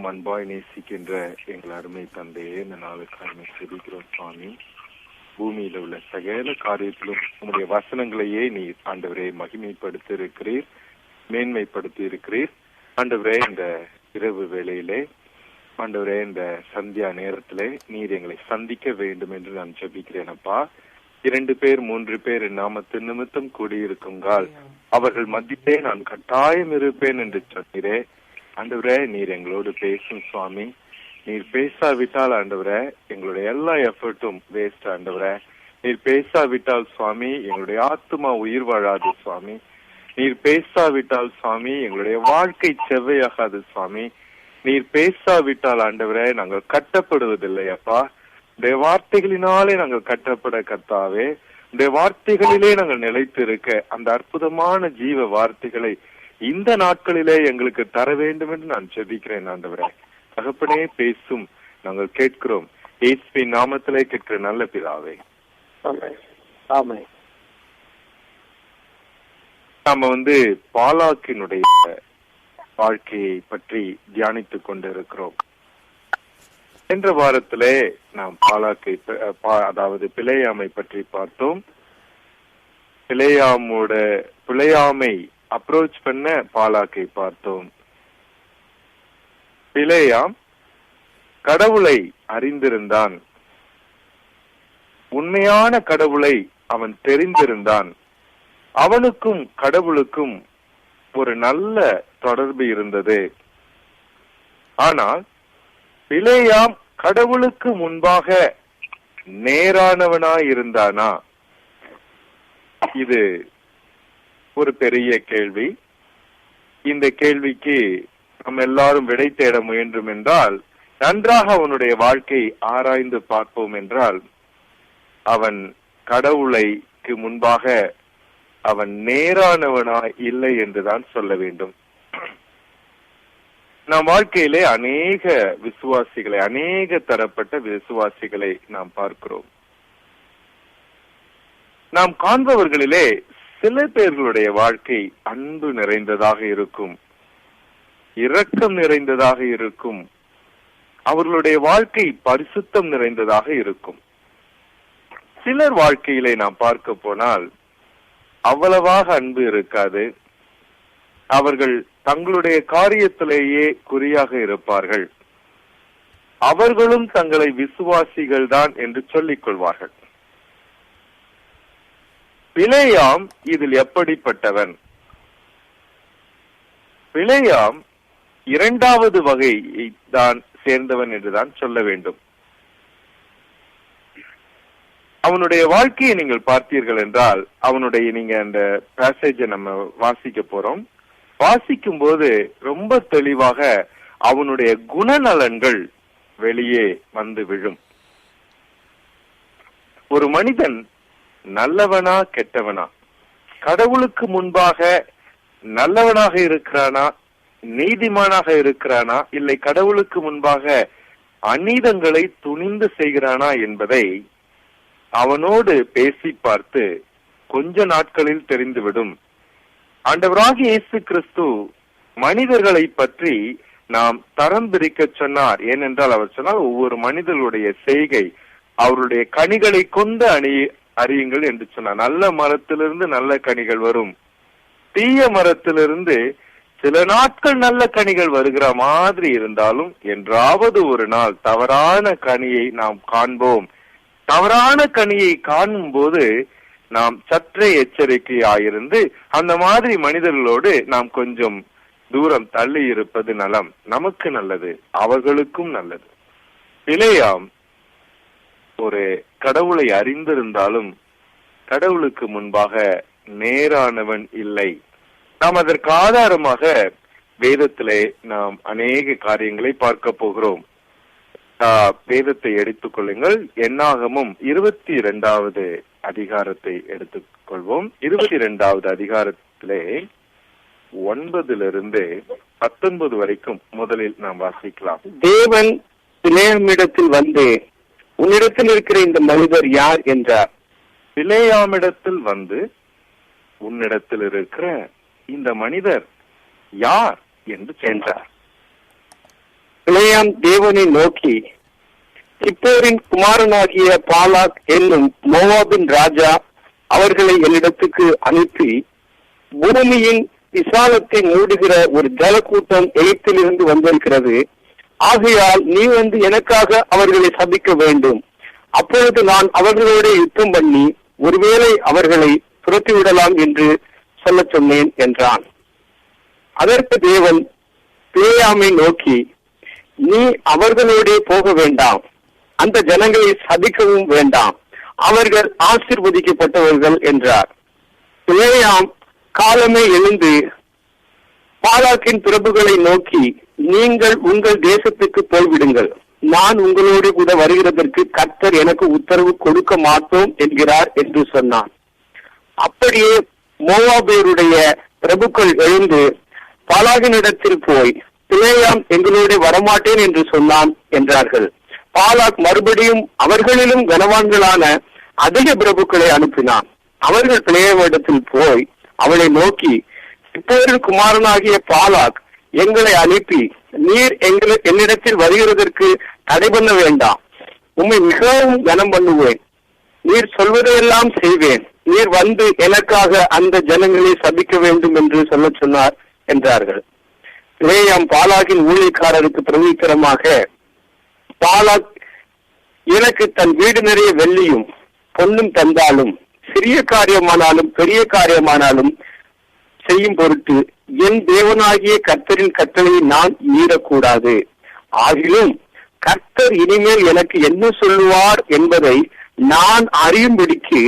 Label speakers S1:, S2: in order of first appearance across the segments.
S1: அன்பாய் நேசிக்கின்ற எங்கள் அருமை தந்தையே, இந்த நாளுக்காக செபிக்கிறோம் சுவாமி. பூமியில உள்ள சகல காரியத்திலும் உங்களுடைய வசனங்களையே நீர் ஆண்டவரே மகிமைப்படுத்தி இருக்கிறீர், மேன்மைப்படுத்தி இருக்கிறீர். ஆண்டவரே, இந்த இரவு வேளையிலே ஆண்டவரே, இந்த சந்தியா நேரத்திலே நீர் எங்களை சந்திக்க வேண்டும் என்று நான் ஜெபிக்கிறேன். அப்பா, 2 பேர் 3 பேர் நாமத்தின் நிமித்தம் கூடியிருக்குங்கால் அவர்கள் மத்தியிலே நான் கட்டாயம் இருப்பேன் என்று சொன்னீரே. ஆண்டவரே, நீர் எங்களோடு பேசும் சுவாமி. நீர் பேசாவிட்டால் ஆண்டவரே எங்களுடைய எல்லா எஃபர்ட்டும் வேஸ்ட். ஆண்டவரே, நீர் பேசாவிட்டால் சுவாமி எங்களுடைய ஆத்மா உயிர் வாழாது சுவாமி. நீர் பேசாவிட்டால் சுவாமி எங்களுடைய வாழ்க்கை செவ்வையாகாது சுவாமி. நீர் பேசாவிட்டால் ஆண்டவரே நாங்கள் கட்டப்படுவதில்லை. அப்பா, இந்த வார்த்தைகளினாலே நாங்கள் கட்டப்பட கர்த்தாவே, இந்த வார்த்தைகளிலே நாங்கள் நிலைத்து இருக்க அந்த அற்புதமான ஜீவ வார்த்தைகளை இந்த நாட்களிலே எங்களுக்கு தர வேண்டும் என்று நான் ஜெபிக்கிறேன். ஆண்டவரே தகப்பனே, பேசும் நாங்கள் கேட்கிறோம். இயேசுவின் நாமத்திலே கேட்கிற நல்ல பிதாவே,
S2: ஆமென்.
S1: நாம பாலாக்கினுடைய வாழ்க்கையை பற்றி தியானித்துக் கொண்டிருக்கிறோம். சென்ற வாரத்திலே நாம் பாலாக்கை அதாவது பிலேயாமை பற்றி பார்த்தோம். பிலேயாமை அப்ரோச் பண்ண பாலாக்கை பார்த்தோம். பிலேயாம் கடவுளை அறிந்திருந்தான், உண்மையான கடவுளை அவன் தெரிந்திருந்தான். அவனுக்கும் கடவுளுக்கும் ஒரு நல்ல தொடர்பு இருந்தது. ஆனால் பிலேயாம் கடவுளுக்கு முன்பாக நேரானவனாய் இருந்தானா? இது ஒரு பெரிய கேள்வி. இந்த கேள்விக்கு நம்ம எல்லாரும் விடை தேட முயன்றும் என்றால், நன்றாக அவனுடைய வாழ்க்கை ஆராய்ந்து பார்ப்போம் என்றால், அவன் கடவுளைக்கு முன்பாக அவன் நேரானவனாய் இல்லை என்றுதான் சொல்ல வேண்டும். நம் வாழ்க்கையிலே அநேக விசுவாசிகளை, அநேக தரப்பட்ட விசுவாசிகளை நாம் பார்க்கிறோம். நாம் காண்பவர்களிலே சில பேர்களுடைய வாழ்க்கை அன்பு நிறைந்ததாக இருக்கும், இரக்கம் நிறைந்ததாக இருக்கும், அவர்களுடைய வாழ்க்கை பரிசுத்தம் நிறைந்ததாக இருக்கும். சிலர் வாழ்க்கையிலே நாம் பார்க்க போனால் அவ்வளவாக அன்பு இருக்காது. அவர்கள் தங்களுடைய காரியத்திலேயே குறியாக இருப்பார்கள். அவர்களும் தங்களை விசுவாசிகள் தான் என்று சொல்லிக் கொள்வார்கள். பிலேயாம் இதில் எப்படிப்பட்டவன்? பிலேயாம் 2வது வகையை தான் சேர்ந்தவன் என்றுதான் சொல்ல வேண்டும். அவனுடைய வாழ்க்கையை நீங்கள் பார்த்தீர்கள் என்றால், நீங்க அந்த பேசேஜை நம்ம வாசிக்க போறோம். வாசிக்கும் போது ரொம்ப தெளிவாக அவனுடைய குணநலன்கள் வெளியே வந்து விழும். ஒரு மனிதன் நல்லவனா கெட்டவனா, கடவுளுக்கு முன்பாக நல்லவனாக இருக்கிறானா, நீதிமானாக இருக்கிறானா, இல்லை கடவுளுக்கு முன்பாக அநீதங்களை துணிந்து செய்கிறானா என்பதை அவனோடு பேசி பார்த்து கொஞ்ச நாட்களில் தெரிந்துவிடும். ஆண்டவராகிய இயேசு கிறிஸ்து மனிதர்களை பற்றி நாம் தரம் பிரிக்க சொன்னார். ஏனென்றால் அவர் சொன்னால், ஒவ்வொரு மனிதர்களுடைய செய்கை அவருடைய கனிகளை கொண்டு அறியுங்கள் என்று சொன்னார். நல்ல மரத்திலிருந்து நல்ல கனிகள் வரும், தீய மரத்திலிருந்து சில நாட்கள் நல்ல கனிகள் வருகிற மாதிரி இருந்தாலும் என்றாவது ஒரு நாள் தவறான கனியை நாம் காண்போம். தவறான கனியை காணும் போது நாம் சற்றே எச்சரிக்கையாயிருந்து அந்த மாதிரி மனிதர்களோடு நாம் கொஞ்சம் தூரம் தள்ளி இருப்பது நலம். நமக்கு நல்லது, அவர்களுக்கும் நல்லது. பிலேயாம் ஒரு கடவுளை அறிந்திருந்தாலும் கடவுளுக்கு முன்பாக நேரானவன் இல்லை. நாம் அதற்கு ஆதாரமாக வேதத்திலே நாம் அநேக காரியங்களை பார்க்க போகிறோம். வேதத்தை எடுத்துக் கொள்ளுங்கள். என்னாகமும் 22வது அதிகாரத்தை எடுத்துக் கொள்வோம். 22வது அதிகாரத்திலே 9 - 19 வரைக்கும் முதலில் நாம் வாசிக்கலாம்.
S2: தேவன் பிலேயாமிடத்தில் வந்து, உன்னிடத்தில் இருக்கிற இந்த மனிதர் யார் என்றார்.
S1: பிலேயாமிடத்தில் வந்து, உன்னிடத்தில் இருக்கிற இந்த மனிதர் யார் என்று சென்றார்.
S2: பிலேயாம் தேவனை நோக்கி, சிப்போரின் குமாரனாகிய பாலாக் என்னும் மோவாபின் ராஜா அவர்களை என்னிடத்துக்கு அனுப்பி, பூமியின் விசாலத்தை மூடுகிற ஒரு ஜலக்கூட்டம் எகிப்திலிருந்து வந்திருக்கிறது. ஆகையால் நீ வந்து எனக்காக அவர்களை சபிக்க வேண்டும். அப்பொழுது நான் அவர்களோட யுத்தம் பண்ணி ஒருவேளை அவர்களை துரத்திவிடலாம் என்று சொல்ல சொன்னேன் என்றான். அதற்கு தேவன் பிலேயாமை நோக்கி, நீ அவர்களோட போக வேண்டாம், அந்த ஜனங்களை சபிக்கவும் வேண்டாம், அவர்கள் ஆசீர்வதிக்கப்பட்டவர்கள் என்றார். பிலேயாம் காலமே எழுந்து பாலாக்கின் பிரபுகளை நோக்கி, நீங்கள் உங்கள் தேசத்துக்கு போய்விடுங்கள், நான் உங்களோடு கூட வருகிறதற்கு கர்த்தர் எனக்கு உத்தரவு கொடுக்க மாட்டோம் என்கிறார் என்று சொன்னான். அப்படியே மோவாபியருடைய பிரபுக்கள் எழுந்து பாலாகினிடத்தில் போய், பிலேயாம் எங்களோடு வரமாட்டேன் என்று சொன்னான் என்றார்கள். பாலாக் மறுபடியும் அவர்களிலும் கனவான்களான அதிக பிரபுக்களை அனுப்பினான். அவர்கள் பிலேயாமிடத்தில் போய் அவளை நோக்கி, சிப்போரின் குமாரனாகிய பாலாக் எங்களை அனுப்பி, நீர் என்னிடத்தில் வருகிறதற்கு தடை பண்ண வேண்டாம், உம்மை மிகவும் கனம் பண்ணுவேன், நீர் சொல்வதையெல்லாம் செய்வேன், நீர் வந்து எனக்காக அந்த ஜனங்களை சபிக்க வேண்டும் என்று சொல்ல சொன்னார் என்றார்கள். பிலேயாம் பாலாகின் ஊழியக்காரருக்கு பிரதித்திரமாக, பாலாக் எனக்கு தன் வீடு நிறைய வெள்ளியும் பொன்னும் தந்தாலும், சிறிய காரியமானாலும் பெரிய காரியமானாலும் செய்யும் பொருட்டு என் தேவனாகிய கர்த்தரின் கட்டளையை நான் மீறக்கூடாது. ஆகிலும் கர்த்தர் இனிமேல் எனக்கு என்ன சொல்லுவார் என்பதை நான் அறியும்படிக்கு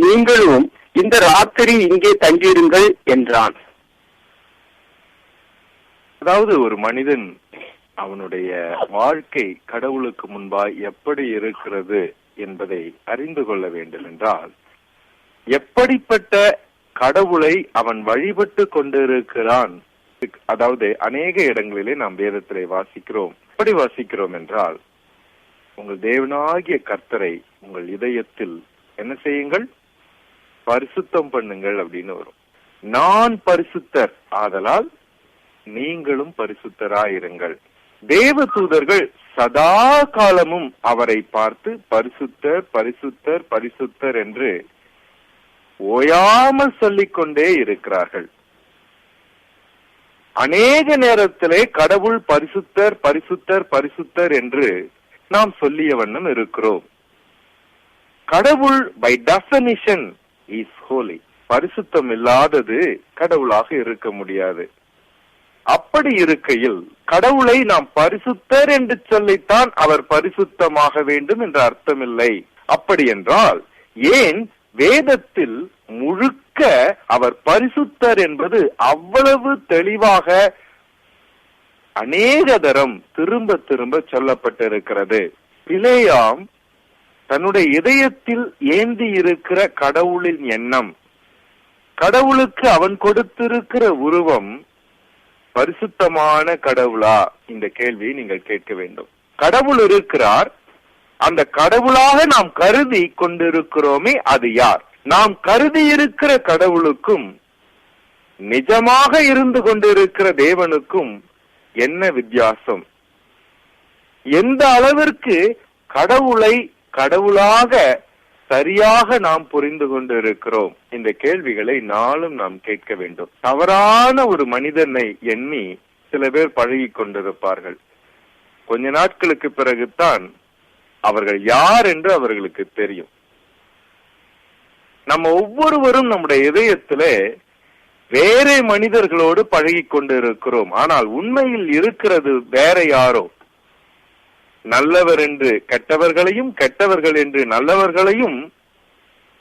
S2: நீங்களும் இந்த ராத்திரி இங்கே தங்கியிருங்கள் என்றான்.
S1: அதாவது ஒரு மனிதன் அவனுடைய வாழ்க்கை கடவுளுக்கு முன்பாய் எப்படி இருக்கிறது என்பதை அறிந்து கொள்ள வேண்டும் என்றால், எப்படிப்பட்ட கடவுளை அவன் வழிபட்டு கொண்டிருக்கிறான். அதாவது அநேக இடங்களிலே நாம் வேதத்திலே வாசிக்கிறோம். எப்படி வாசிக்கிறோம் என்றால், உங்கள் தேவனாகிய கர்த்தரை உங்கள் இதயத்தில் என்ன செய்யுங்கள், பரிசுத்தம் பண்ணுங்கள் அப்படின்னு வரும். நான் பரிசுத்தர் ஆதலால் நீங்களும் பரிசுத்தராயிருங்கள். தேவ தூதர்கள் சதா காலமும் அவரை பார்த்து பரிசுத்தர் பரிசுத்தர் பரிசுத்தர் என்று ஓயாமல் சொல்லிக்கொண்டே இருக்கிறார்கள். அநேக நேரத்திலே கடவுள் பரிசுத்தர் பரிசுத்தர் பரிசுத்தர் என்று நாம் சொல்லிய வண்ணம் இருக்கிறோம். கடவுள் பை டெஃபினிஷன் இஸ் ஹோலி. பரிசுத்தம் இல்லாதது கடவுளாக இருக்க முடியாது. அப்படி இருக்கையில் கடவுளை நாம் பரிசுத்தர் என்று சொல்லித்தான் அவர் பரிசுத்தமாக வேண்டும் என்ற அர்த்தமில்லை. அப்படி என்றால் ஏன் வேதத்தில் முழுக்க அவர் பரிசுத்தர் என்பது அவ்வளவு தெளிவாக அநேக தரம் திரும்ப திரும்ப சொல்லப்பட்டிருக்கிறது? பிலேயாம் தன்னுடைய இதயத்தில் ஏந்தி இருக்கிற கடவுளின் எண்ணம், கடவுளுக்கு அவன் கொடுத்திருக்கிற உருவம் பரிசுத்தமான கடவுளா? இந்த கேள்வியை நீங்கள் கேட்க வேண்டும். கடவுள் இருக்கிறார், அந்த கடவுளாக நாம் கருதி கொண்டிருக்கிறோமே அது யார்? நாம் கருதி இருக்கிற கடவுளுக்கும் நிஜமாக இருந்து கொண்டிருக்கிற தேவனுக்கும் என்ன வித்தியாசம்? எந்த அளவிற்கு கடவுளை கடவுளாக சரியாக நாம் புரிந்து கொண்டிருக்கிறோம்? இந்த கேள்விகளை நாளும் நாம் கேட்க வேண்டும். தவறான ஒரு மனிதனை எண்ணி சில பேர் பழகி கொண்டிருப்பார்கள். கொஞ்ச நாட்களுக்கு பிறகுதான் அவர்கள் யார் என்று அவர்களுக்கு தெரியும். நம்ம ஒவ்வொருவரும் நம்முடைய இதயத்திலே வேற மனிதர்களோடு பழகி கொண்டிருக்கிறோம். ஆனால் உண்மையில் இருக்கிறது வேற யாரோ. நல்லவர் என்று கெட்டவர்களையும் கெட்டவர்கள் என்று நல்லவர்களையும்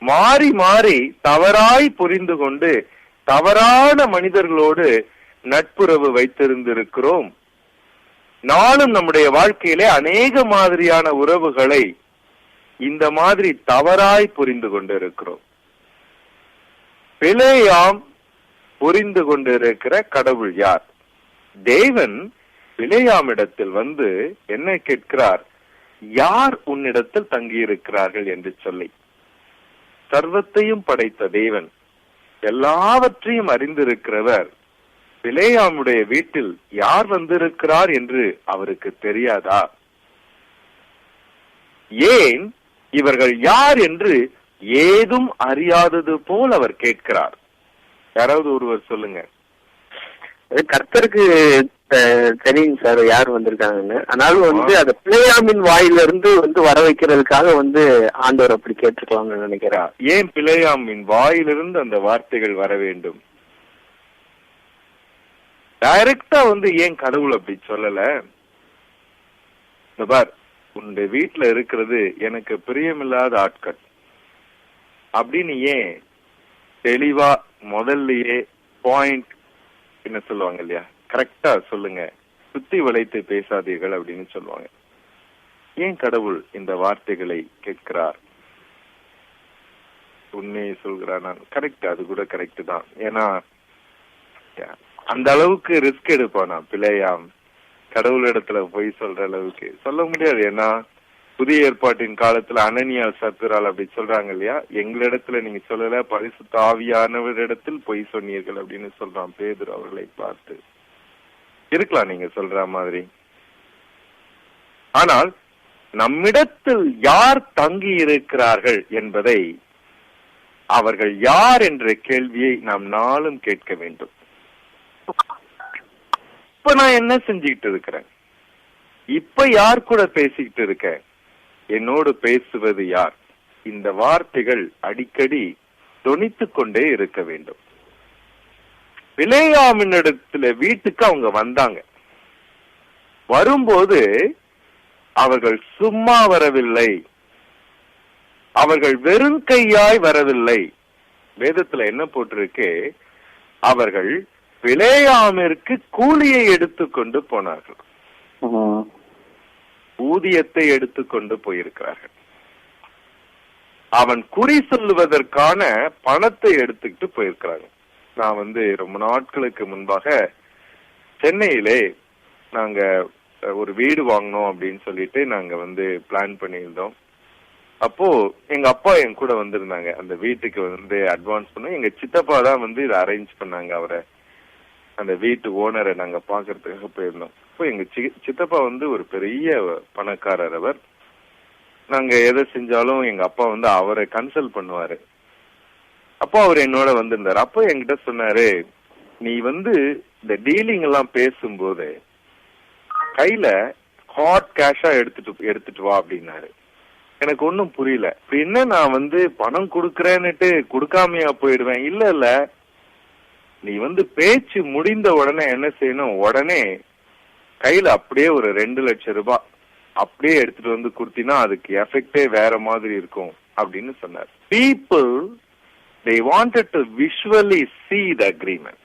S1: மாறி மாறி தவறாய் புரிந்து கொண்டு தவறான மனிதர்களோடு நட்புறவு வைத்திருந்திருக்கிறோம். நாளும் நம்முடைய வாழ்க்கையிலே அநேக மாதிரியான உறவுகளை இந்த மாதிரி தவறாய் புரிந்து கொண்டிருக்கிறோம். பிலேயாம் புரிந்து கொண்டிருக்கிற கடவுள் யார்? தேவன் பிலேயாமிடத்தில் வந்து என்ன கேட்கிறார்? யார் உன்னிடத்தில் தங்கியிருக்கிறார்கள் என்று சொல்லி. சர்வத்தையும் படைத்த தேவன், எல்லாவற்றையும் அறிந்திருக்கிறவர், பிலேயாமுடைய வீட்டில் யார் வந்திருக்கிறார் என்று அவருக்கு தெரியாதா? ஏன் இவர்கள் யார் என்று ஏதும் அறியாதது போல் அவர் கேட்கிறார்? யாராவது ஒருவர் சொல்லுங்க.
S2: கர்த்தருக்கு தெரியும் சார் யார் வந்திருக்காங்கன்னு. ஆனாலும் அந்த பிலேயாமின் வாயிலிருந்து வர வைக்கிறதுக்காக ஆண்டவர் அப்படி கேட்டுக்கலாம்னு நினைக்கிறேன்.
S1: ஏன் பிலேயாமின் வாயிலிருந்து அந்த வார்த்தைகள் வர வேண்டும்? டைரக்டா ஏன் கடவுள் அப்படி சொல்லல? பார், உன்னுடைய வீட்டுல இருக்கிறது எனக்கு பிரியமில்லாத ஆட்கள் அப்படின்னு ஏன் தெளிவா முதல்லயே பாயிண்ட் என்ன சொல்லுவாங்க இல்லையா, கரெக்டா சொல்லுங்க, சுத்தி வளைத்து பேசாதீர்கள் அப்படின்னு சொல்லுவாங்க. ஏன் கடவுள் இந்த வார்த்தைகளை கேட்கிறார்? உண்மையை சொல்கிறார் நான். கரெக்ட், அது கூட கரெக்ட் தான். ஏன்னா அந்த அளவுக்கு ரிஸ்க் எடுப்பானா பிலேயாம்? கடவுளிடத்துல போய் சொல்ற அளவுக்கு சொல்ல முடியாது. ஏன்னா புதிய ஏற்பாட்டின் காலத்துல அனனியா சத்துரால் அப்படி சொல்றாங்க இல்லையா, எங்களிடத்துல நீங்க சொல்லல, பரிசுத்த ஆவியானவரிடத்தில் பொய் சொன்னீர்கள் அப்படின்னு சொல்றான் பேதுரு அவர்களை பார்த்து. இருக்கலாம் நீங்க சொல்ற மாதிரி. ஆனால் நம்மிடத்தில் யார் தங்கி இருக்கிறார்கள் என்பதை, அவர்கள் யார் என்ற கேள்வியை நாம் நாளும் கேட்க வேண்டும். இப்ப நான் என்ன செஞ்சுக்கிட்டு இருக்கிறேன்? இப்ப யார் கூட பேசிக்கிட்டு இருக்கேன்? என்னோடு பேசுவது யார்? இந்த வார்த்தைகள் அடிக்கடி தொனித்துக் கொண்டே இருக்க வேண்டும். பிலேயாமினிடத்துல வீட்டுக்கு அவங்க வந்தாங்க. வரும்போது அவர்கள் சும்மா வரவில்லை, அவர்கள் வெறும் கையாய் வரவில்லை. வேதத்துல என்ன போட்டிருக்கு? அவர்கள் பிலேயாமிற்கு கூலியை எடுத்துக்கொண்டு போனார்கள், ஊதியத்தை எடுத்துக்கொண்டு போயிருக்கிறார்கள். அவன் குறி சொல்லுவதற்கான பணத்தை எடுத்துக்கிட்டு போயிருக்கிறாங்க. நான் ரொம்ப நாட்களுக்கு முன்பாக சென்னையிலே நாங்க ஒரு வீடு வாங்கணும் அப்படின்னு சொல்லிட்டு நாங்க பிளான் பண்ணியிருந்தோம். அப்போ எங்க அப்பா என் கூட வந்திருந்தாங்க. அந்த வீட்டுக்கு அட்வான்ஸ் பண்ண எங்க சித்தப்பா தான் இதை அரேஞ்ச் பண்ணாங்க. அவரை, அந்த வீட்டு ஓனரை நாங்க பாக்குறதுக்காக போயிருந்தோம். இப்போ எங்க சித்தப்பா ஒரு பெரிய பணக்காரர். அவர், நாங்க எதை செஞ்சாலும் எங்க அப்பா அவரை கன்சல்ட் பண்ணுவாரு. அப்போ அவர் என்னோட வந்திருந்தாரு. அப்போ என்கிட்ட சொன்னாரு, நீ இந்த டீலிங் எல்லாம் பேசும்போது கையில ஹாட் கேஷா எடுத்துட்டு வா அப்படின்னாரு. எனக்கு ஒன்னும் புரியல. என்ன நான் பணம் கொடுக்கறேன்னுட்டு கொடுக்காமையா போயிடுவேன்? இல்ல இல்ல, நீ பேச்சு முடிந்த உடனே என்ன செய்யணும், உடனே கையில அப்படியே ஒரு 2 லட்சம் ரூபாய் அப்படியே எடுத்துட்டு கொடுத்தீங்கன்னா அதுக்கு எஃபெக்டே வேற மாதிரி இருக்கும் அப்படின்னு சொன்னார். People, they wanted to visually see the agreement.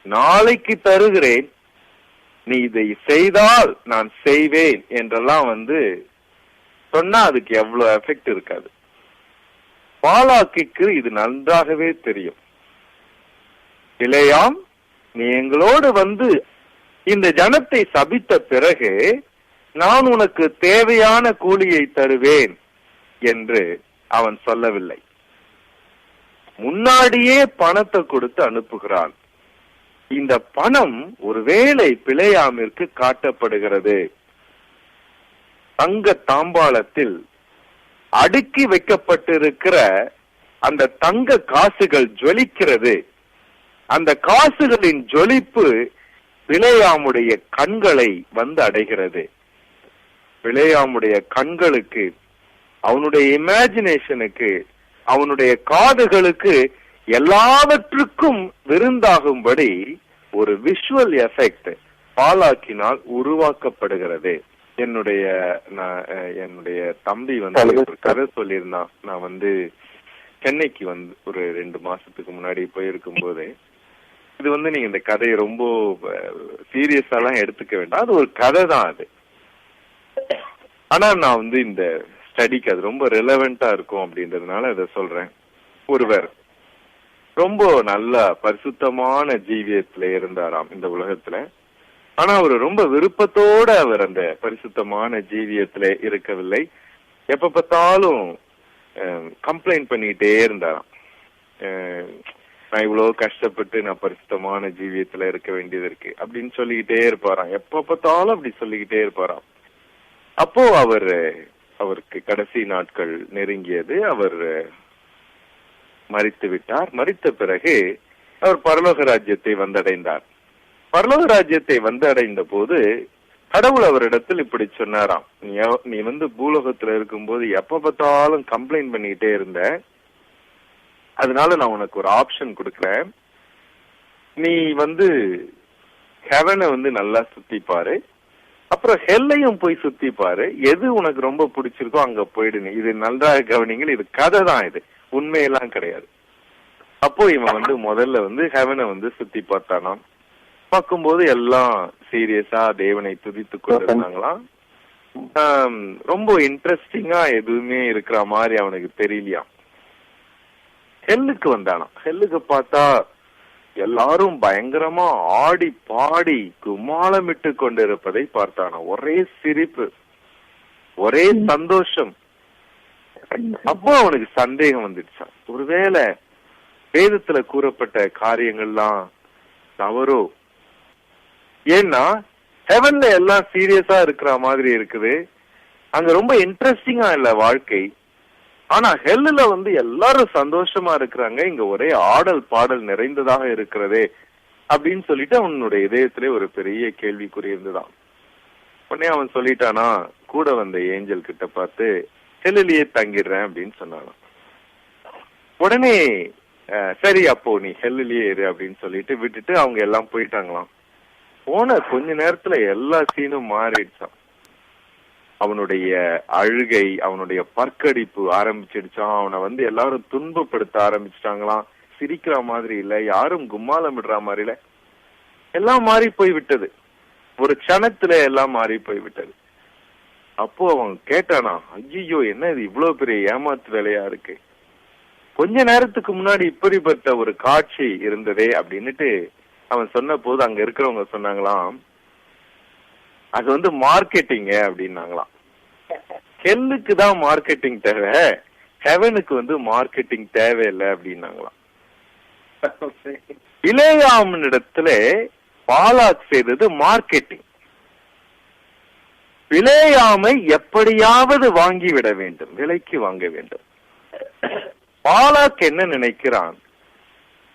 S1: நாளைக்கு தருகிறேன், நீ இதை செய்தால் நான் செய்வேன் என்றெல்லாம் சொன்னா அதுக்கு எவ்வளவு எஃபெக்ட் இருக்காது. பாலாக்கிக்கு இது நன்றாகவே தெரியும். பிலேயாம், நீ எங்களோடு இந்த ஜனத்தை சபித்த பிறகு நான் உனக்கு தேவையான கூலியை தருவேன் என்று அவன் சொல்லவில்லை. முன்னாடியே பணத்தை கொடுத்து அனுப்புகிறான். இந்த பணம் ஒருவேளை பிலேயாமிற்கு காட்டப்படுகிறது. தங்க தாம்பாளத்தில் அடுக்கி வைக்கப்பட்டிருக்கிற அந்த தங்க காசுகள் ஜொலிக்கிறது. அந்த காசுகளின் ஜொலிப்பு பிலேயாமுடைய கண்களை அடைகிறது. பிலேயாமுடைய கண்களுக்கு, அவனுடைய இமேஜினேஷனுக்கு, அவனுடைய காதுகளுக்கு எல்லாவற்றுக்கும் விருந்தாகும்படி ஒரு விஷுவல் எஃபெக்ட் பாலாக்கினால் உருவாக்கப்படுகிறது. என்னுடைய தம்பி ஒரு கதை சொல்லியிருந்தான். நான் சென்னைக்கு ஒரு 2 மாசத்துக்கு முன்னாடி போயிருக்கும் போது, இது நீங்க இந்த கதையை ரொம்ப சீரியஸா எல்லாம் எடுத்துக்க வேண்டாம், அது ஒரு கதை தான் அது. ஆனா நான் இந்த ஸ்டடிக்கு அது ரொம்ப ரெலவெண்டா இருக்கும் அப்படின்றதுனால அதை சொல்றேன். ஒருவர் ரொம்ப நல்ல பரிசுத்தமான ஜீவியத்துல இருந்தாராம் இந்த உலகத்துல. ஆனா அவர் ரொம்ப விருப்பத்தோட அவர் அந்த பரிசுத்தமான ஜீவியத்துல இருக்கவில்லை. எப்ப பார்த்தாலும் கம்ப்ளைண்ட் பண்ணிட்டே இருந்தாராம். நான் இவ்வளவு கஷ்டப்பட்டு நான் பரிசுத்தமான ஜீவியத்துல இருக்க வேண்டியது இருக்கு அப்படின்னு சொல்லிக்கிட்டே இருப்பாராம். எப்ப பார்த்தாலும் அப்படி சொல்லிக்கிட்டே இருப்பாராம். அப்போ அவருக்கு கடைசி நாட்கள் நெருங்கியது. அவர் மரித்து விட்டார். மரித்த பிறகு அவர் பரலோக ராஜ்யத்தை வந்தடைந்தார். பரலோக ராஜ்யத்தை வந்தடைந்த போது கடவுள் அவரிடத்தில் இப்படி சொன்னாராம், நீ பூலோகத்துல இருக்கும்போது எப்ப பார்த்தாலும் கம்ப்ளைண்ட் பண்ணிக்கிட்டே இருந்த, அதனால நான் உனக்கு ஒரு ஆப்ஷன் கொடுக்கறேன். நீ ஹெவனை நல்லா சுத்தி பாரு, அப்புறம் ஹெல்லையும் போய் சுத்தி பாரு. எது உனக்கு ரொம்ப பிடிச்சிருக்கோ அங்க போயிடுங்க. இது நல்லா கவனிங்கள், இது கதை தான், இது உண்மையெல்லாம் கிடையாது. அப்போ இவன் முதல்ல ஹெவனை சுத்தி பார்த்தானாம். பார்க்கும்போது எல்லாம் சீரியஸா தேவனை துதித்து கொண்டிருந்தாங்களாம். ரொம்ப இன்ட்ரெஸ்டிங்கா எதுவுமே இருக்கிற மாதிரி அவனுக்கு தெரியலையாம். ஹெல்லுக்கு வந்தானாம். ஹெல்லுக்கு பார்த்தா எல்லாரும் பயங்கரமா ஆடி பாடி கும்மாளமிட்டு கொண்டிருப்பதை பார்த்தானா. ஒரே சிரிப்பு, ஒரே சந்தோஷம். அப்போ அவனுக்கு சந்தேகம் வந்துடுச்சான், ஒருவேளை வேதத்துல கூறப்பட்ட காரியங்கள்லாம் தவறோ? ஏன்னா ஹெவன்ல எல்லாம் சீரியஸா இருக்கிற மாதிரி இருக்குது, அங்க ரொம்ப இன்ட்ரெஸ்டிங்கா இல்ல வாழ்க்கை. ஆனா ஹெல்லுல எல்லாரும் சந்தோஷமா இருக்கிறாங்க, இங்க ஒரே ஆடல் பாடல் நிறைந்ததாக இருக்கிறதே அப்படின்னு சொல்லிட்டு அவனுடைய இதயத்திலே ஒரு பெரிய கேள்விக்குறி இருந்துதான். உடனே அவன் சொல்லிட்டானா, கூட வந்த ஏஞ்சல் கிட்ட பார்த்து ஹெல்லிலேயே தங்கிடுறேன் அப்படின்னு சொன்னானா. உடனே சரி அப்போ நீ ஹெல்லிலேயே இரு அப்படின்னு சொல்லிட்டு விட்டுட்டு அவங்க எல்லாம் போயிட்டாங்களாம். போன கொஞ்ச நேரத்துல எல்லா சீனும் மாறிடுச்சான். அவனுடைய அழுகை, அவனுடைய பற்கடிப்பு ஆரம்பிச்சிடுச்சான். அவனை எல்லாரும் துன்பப்படுத்த ஆரம்பிச்சிட்டாங்களாம். சிரிக்கிற மாதிரி இல்ல, யாரும் கும்மாளமிடுற மாதிரி இல்ல, எல்லாம் மாறி போய் விட்டது. ஒரு க்ஷணத்துல எல்லாம் மாறி போய் விட்டது. அப்போ அவன் கேட்டானா, ஐயோ என்ன இது இவ்வளவு பெரிய ஏமாத்து வேலையா இருக்கு, கொஞ்ச நேரத்துக்கு முன்னாடி இப்படிப்பட்ட ஒரு காட்சி இருந்ததே அப்படின்னுட்டு அவன் சொன்ன போது அங்க இருக்கிறவங்க சொன்னாங்களாம், அது மார்க்கெட்டிங் அப்படின்னாங்களாம். ஹெல்லுக்கு தான் மார்க்கெட்டிங் தேவை, ஹெவனுக்கு மார்க்கெட்டிங் தேவையில்லை அப்படின்னாங்களாம். பிலேயாமினிடத்துல பாலாக் செய்தது மார்க்கெட்டிங். பிலேயாமை எப்படியாவது வாங்கிவிட வேண்டும், விலைக்கு வாங்க வேண்டும். பாலாக் என்ன நினைக்கிறான்,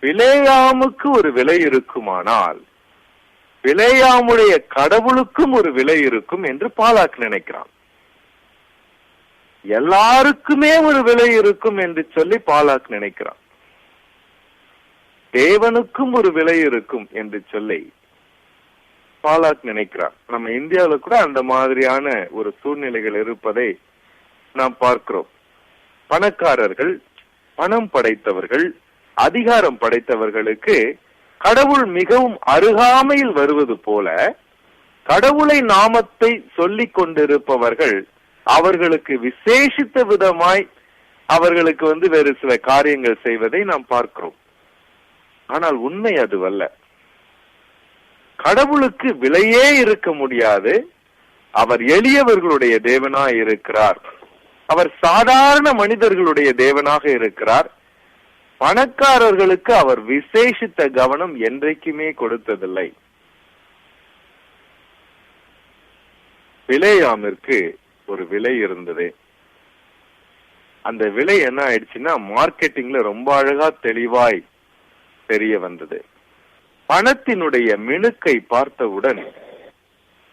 S1: பிலேயாமுக்கு ஒரு விலை இருக்குமானால் பிலேயாமுடைய கடவுளுக்கும் ஒரு விலை இருக்கும் என்று பாலாக் நினைக்கிறான். எல்லாருக்குமே ஒரு விலை இருக்கும் என்று சொல்லி பாலாக் நினைக்கிறான். தேவனுக்கும் ஒரு விலை இருக்கும் என்று சொல்லி பாலாக் நினைக்கிறான். நம்ம இந்தியாவில கூட அந்த மாதிரியான ஒரு சூழ்நிலைகள் இருப்பதை நாம் பார்க்கிறோம். பணக்காரர்கள், பணம் படைத்தவர்கள், அதிகாரம் படைத்தவர்களுக்கு கடவுள் மிகவும் அருகாமையில் வருவது போல கடவுளை நாமத்தை சொல்லிக் கொண்டிருப்பவர்கள் அவர்களுக்கு விசேஷித்த விதமாய் அவர்களுக்கு வேறு சில காரியங்கள் செய்வதை நாம் பார்க்கிறோம். ஆனால் உண்மை அதுவல்ல. கடவுளுக்கு விலையே இருக்க முடியாது. அவர் எளியவர்களுடைய தேவனாய் இருக்கிறார். அவர் சாதாரண மனிதர்களுடைய தேவனாக இருக்கிறார். பணக்காரர்களுக்கு அவர் விசேஷித்த கவனம் என்றைக்குமே கொடுத்ததில்லை. பிலேயாமிற்கு ஒரு விலை இருந்தது. அந்த விலை என்ன ஆயிடுச்சுன்னா மார்க்கெட்டிங்ல ரொம்ப அழகா தெளிவாய் தெரிய வந்தது. பணத்தினுடைய மினுக்கை பார்த்தவுடன்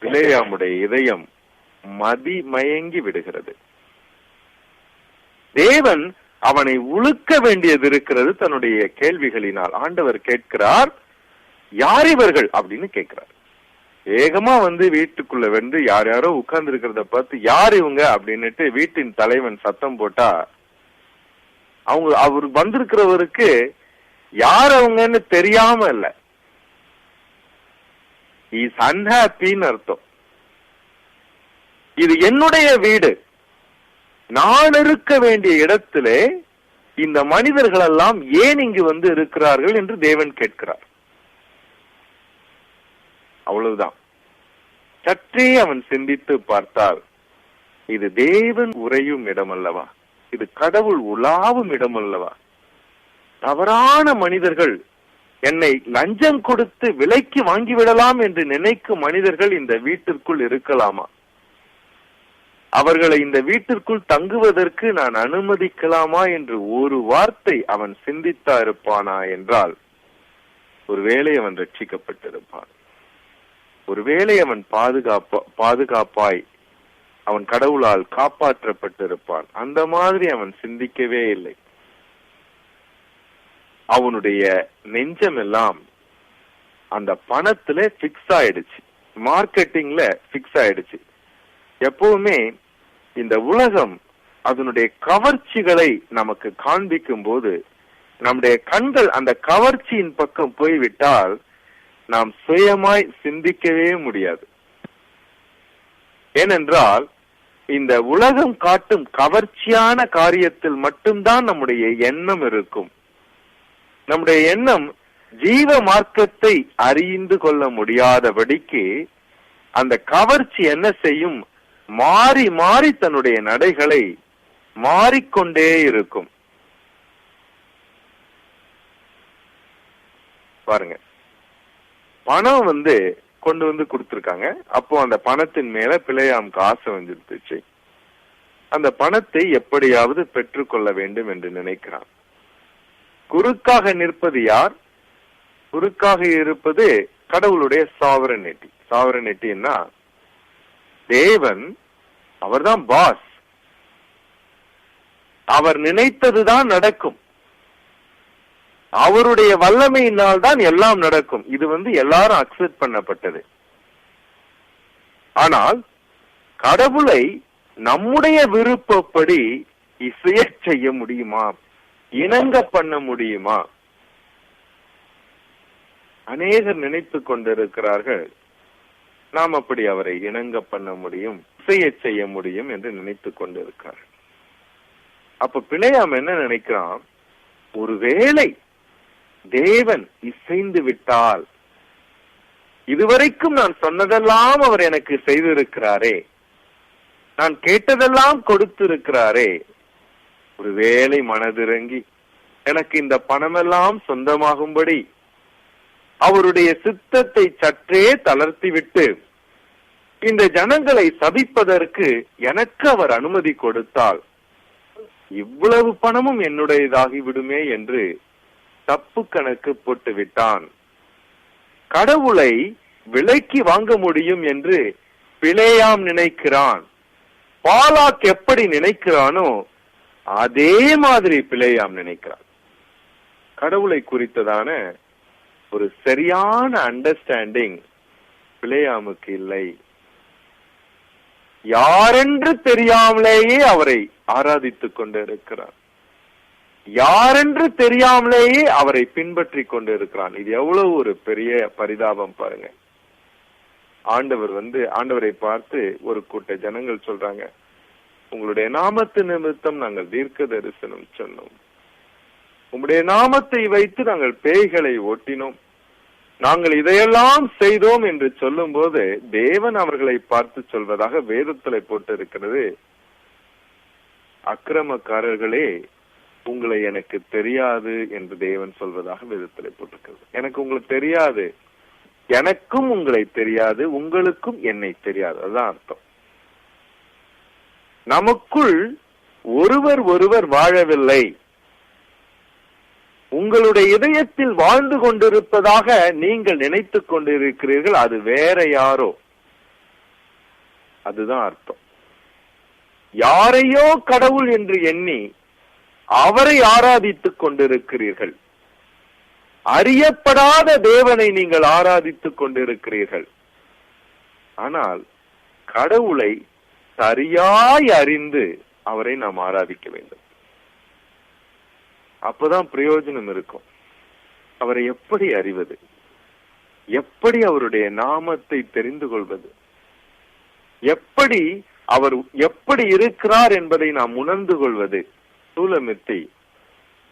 S1: பிலேயாமுடைய இதயம் மதிமயங்கி விடுகிறது. தேவன் அவனை உழுக்க வேண்டியது இருக்கிறது தன்னுடைய கேள்விகளினால். ஆண்டவர் கேட்கிறார், யார் இவர்கள் அப்படின்னு கேட்கிறார். வேகமா வீட்டுக்குள்ள யார் யாரோ உட்கார்ந்து இருக்கிறத பார்த்து யார் இவங்க அப்படின்னுட்டு வீட்டின் தலைவன் சத்தம் போட்டா அவர் வந்திருக்கிறவருக்கு யார் அவங்கன்னு தெரியாம இல்ல, இஸ் அன்ஹாப்பின்னு அர்த்தம். இது என்னுடைய வீடு, நான் இருக்க வேண்டிய இடத்திலே இந்த மனிதர்கள் எல்லாம் ஏன் இங்கு இருக்கிறார்கள் என்று தேவன் கேட்கிறார். அவ்வளவுதான். சற்றே அவன் சிந்தித்து பார்த்தால் இது தேவன் உறையும் இடம் அல்லவா, இது கடவுள் உலாவும் இடம் அல்லவா, தவறான மனிதர்கள், என்னை லஞ்சம் கொடுத்து விலைக்கு வாங்கிவிடலாம் என்று நினைக்கும் மனிதர்கள் இந்த வீட்டிற்குள் இருக்கலாமா? அவர்களை இந்த வீட்டிற்குள் தங்குவதற்கு நான் அனுமதிக்கலாமா என்று ஒரு வார்த்தை அவன் சிந்தித்தா இருப்பானா என்றால், ஒருவேளை அவன் ரட்சிக்கப்பட்டிருப்பான். ஒருவேளை அவன் பாதுகாப்பாய் அவன் கடவுளால் காப்பாற்றப்பட்டிருப்பான். அந்த மாதிரி அவன் சிந்திக்கவே இல்லை. அவனுடைய நெஞ்சம் எல்லாம் அந்த பணத்துல பிக்ஸ் ஆயிடுச்சு, மார்க்கெட்டிங்ல பிக்ஸ் ஆயிடுச்சு. எப்பவுமே இந்த உலகம் அதனுடைய கவர்ச்சிகளை நமக்கு காண்பிக்கும் போது நம்முடைய கண்கள் அந்த கவர்ச்சியின் பக்கம் போய்விட்டால் நாம் சுயமாய் சிந்திக்கவே முடியாது. ஏனென்றால் இந்த உலகம் காட்டும் கவர்ச்சியான காரியத்தில் மட்டும்தான் நம்முடைய எண்ணம் இருக்கும். நம்முடைய எண்ணம் ஜீவ மார்க்கத்தை அறிந்து கொள்ள முடியாதபடிக்கு அந்த கவர்ச்சி என்ன செய்யும்? மாறி மாறி தன்னுடைய நடைகளை மாறிக்கொண்டே இருக்கும். பாருங்க, பணம் கொண்டு வந்து கொடுத்திருக்காங்க. அப்போ அந்த பணத்தின் மேல பிலேயாமுக்கு ஆசை வந்துருச்சு. அந்த பணத்தை எப்படியாவது பெற்றுக்கொள்ள வேண்டும் என்று நினைக்கிறான். குறுக்காக நிற்பது யார்? குறுக்காக இருப்பது கடவுளுடைய சாவரனிட்டி. சாவரனிட்டின்னா தேவன், அவர்தான் பாஸ். அவர் நினைத்ததுதான் நடக்கும். அவருடைய வல்லமையினால் தான் எல்லாம் நடக்கும். இது எல்லாரும் அக்செப்ட் பண்ணப்பட்டது. ஆனால் கடவுளை நம்முடைய விருப்பப்படி இசைய செய்ய முடியுமா? இணங்க பண்ண முடியுமா? அநேகர் நினைத்து கொண்டிருக்கிறார்கள் நாம் அப்படி அவரை இணங்க பண்ண முடியும், இசைய செய்ய முடியும் என்று நினைத்து கொண்டிருக்கிறார். அப்ப பிலேயாம் என்ன நினைக்கிறான்? ஒருவேளை தேவன் இசைந்து விட்டால், இதுவரைக்கும் நான் சொன்னதெல்லாம் அவர் எனக்கு செய்திருக்கிறாரே, நான் கேட்டதெல்லாம் கொடுத்திருக்கிறாரே, ஒருவேளை மனதிறங்கி எனக்கு இந்த பணமெல்லாம் சொந்தமாகும்படி அவருடைய சித்தத்தை சற்றே தளர்த்திவிட்டு இந்த ஜனங்களை சபிப்பதற்கு எனக்கு அவர் அனுமதி கொடுத்தால் இவ்வளவு பணமும் என்னுடையதாகி விடுமே என்று தப்பு கணக்கு போட்டு விட்டான். கடவுளை விலைக்கு வாங்க முடியும் என்று பிலேயாம் நினைக்கிறான். பாலாக் எப்படி நினைக்கிறானோ அதே மாதிரி பிலேயாம் நினைக்கிறான். கடவுளை குறித்ததான ஒரு சரியான அண்டர்ஸ்டாண்டிங் பிலேயாமுக்கு இல்லை. யாரென்று தெரியாமலேயே அவரை ஆராதித்துக் கொண்டிருக்கிறான். யாரென்று தெரியாமலேயே அவரை பின்பற்றி கொண்டிருக்கிறான். இது எவ்வளவு ஒரு பெரிய பரிதாபம் பாருங்க. ஆண்டவரை பார்த்து ஒரு கூட்ட ஜனங்கள் சொல்றாங்க, உங்களுடைய நாமத்து நிமித்தம் நாங்கள் தீர்க்க தரிசனம் சொன்னோம், உங்களுடைய நாமத்தை வைத்து நாங்கள் பேய்களை ஓட்டினோம், நாங்கள் இதையெல்லாம் செய்தோம் என்று சொல்லும் போது தேவன் அவர்களை பார்த்து சொல்வதாக வேதத்திலே போட்டு இருக்கிறது, அக்கிரமக்காரர்களே உங்களை எனக்கு தெரியாது என்று தேவன் சொல்வதாக வேதத்திலே போட்டிருக்கிறது. எனக்கு உங்களுக்கு தெரியாது, எனக்கும் உங்களை தெரியாது, உங்களுக்கும் என்னை தெரியாது. அதுதான் அர்த்தம். நமக்குள் ஒருவர் ஒருவர் வாழவில்லை. உங்களுடைய இதயத்தில் வாழ்ந்து கொண்டிருப்பதாக நீங்கள் நினைத்துக் கொண்டிருக்கிறீர்கள், அது வேற யாரோ. அதுதான் அர்த்தம். யாரையோ கடவுள் என்று எண்ணி அவரை ஆராதித்துக் கொண்டிருக்கிறீர்கள். அறியப்படாத தேவனை நீங்கள் ஆராதித்துக் கொண்டிருக்கிறீர்கள். ஆனால் கடவுளை சரியாய் அறிந்து அவரை நாம் ஆராதிக்க வேண்டும். அப்பதான் பிரயோஜனம் இருக்கும். அவரை எப்படி அறிவது? எப்படி அவருடைய நாமத்தை தெரிந்து கொள்வது? எப்படி அவர் எப்படி இருக்கிறார் என்பதை நாம் உணர்ந்து கொள்வது? சூலமித்தி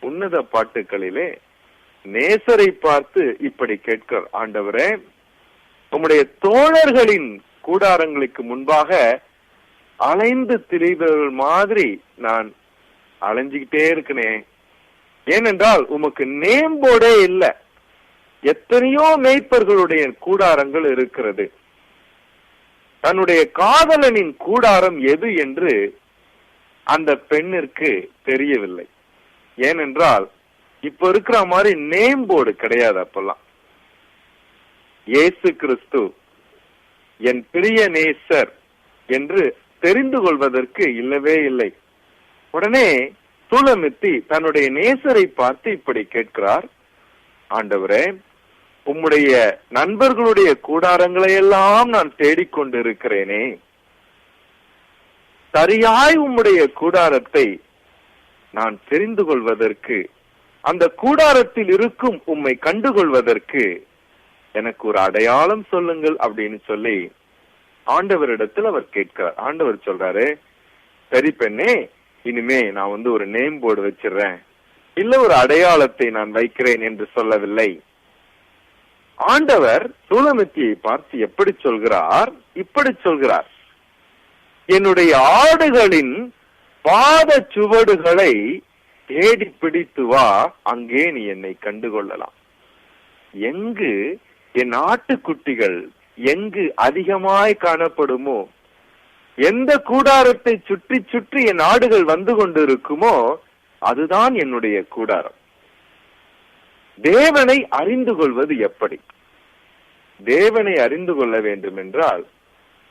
S1: உன்னத பாட்டுக்களிலே நேசரை பார்த்து இப்படி கேட்கிறார், ஆண்டவரே, உம்முடைய தோழர்களின் கூடாரங்களுக்கு முன்பாக அலைந்து திரிபவர்கள் மாதிரி நான் அலைஞ்சுக்கிட்டே இருக்கனே, ஏனென்றால் உமக்கு நேம்போடே இல்லை. எத்தனையோ மேய்ப்பர்களுடைய கூடாரங்கள் இருக்கிறது. தன்னுடைய காதலனின் கூடாரம் எது என்று அந்த பெண்ணிற்கு தெரியவில்லை. ஏனென்றால் இப்ப இருக்கிற மாதிரி நேம் போர்டு கிடையாது. அப்பெல்லாம் இயேசு கிறிஸ்து என் பிரிய நேசர் என்று தெரிந்து கொள்வதற்கு இல்லவே இல்லை. உடனே சூலமித்தி தன்னுடைய நேசரை பார்த்து இப்படி கேட்கிறார், ஆண்டவரே, உம்முடைய நண்பர்களுடைய கூடாரங்களை எல்லாம் நான் தேடிக்கொண்டிருக்கிறேனே, சரியாய் உம்முடைய கூடாரத்தை நான் தெரிந்து கொள்வதற்கு, அந்த கூடாரத்தில் இருக்கும் உம்மை கண்டுகொள்வதற்கு எனக்கு ஒரு அடையாளம் சொல்லுங்கள் அப்படின்னு சொல்லி ஆண்டவரிடத்தில் அவர் கேட்கிறார். ஆண்டவர் சொல்றாரு, சரி பெண்ணே, இனிமே நான் ஒரு நேம் போர்டு வச்சிடறேன், இல்ல ஒரு அடையாளத்தை நான் வைக்கிறேன் என்று சொல்லவில்லை. ஆண்டவர் சூலமித்தியை பார்த்து எப்படி சொல்கிறார்? இப்படி சொல்கிறார், என்னுடைய ஆடுகளின் பாத சுவடுகளை தேடி பிடித்து வா, அங்கே நீ என்னை கண்டுகொள்ளலாம். எங்கு என் ஆட்டுக்குட்டிகள் எங்கு அதிகமாய் காணப்படுமோ, எந்த கூடாரத்தை சுற்றி சுற்றி என் ஆடுகள் வந்து கொண்டிருக்குமோ அதுதான் என்னுடைய கூடாரம். தேவனை அறிந்து கொள்வது எப்படி? தேவனை அறிந்து கொள்ள வேண்டும் என்றால்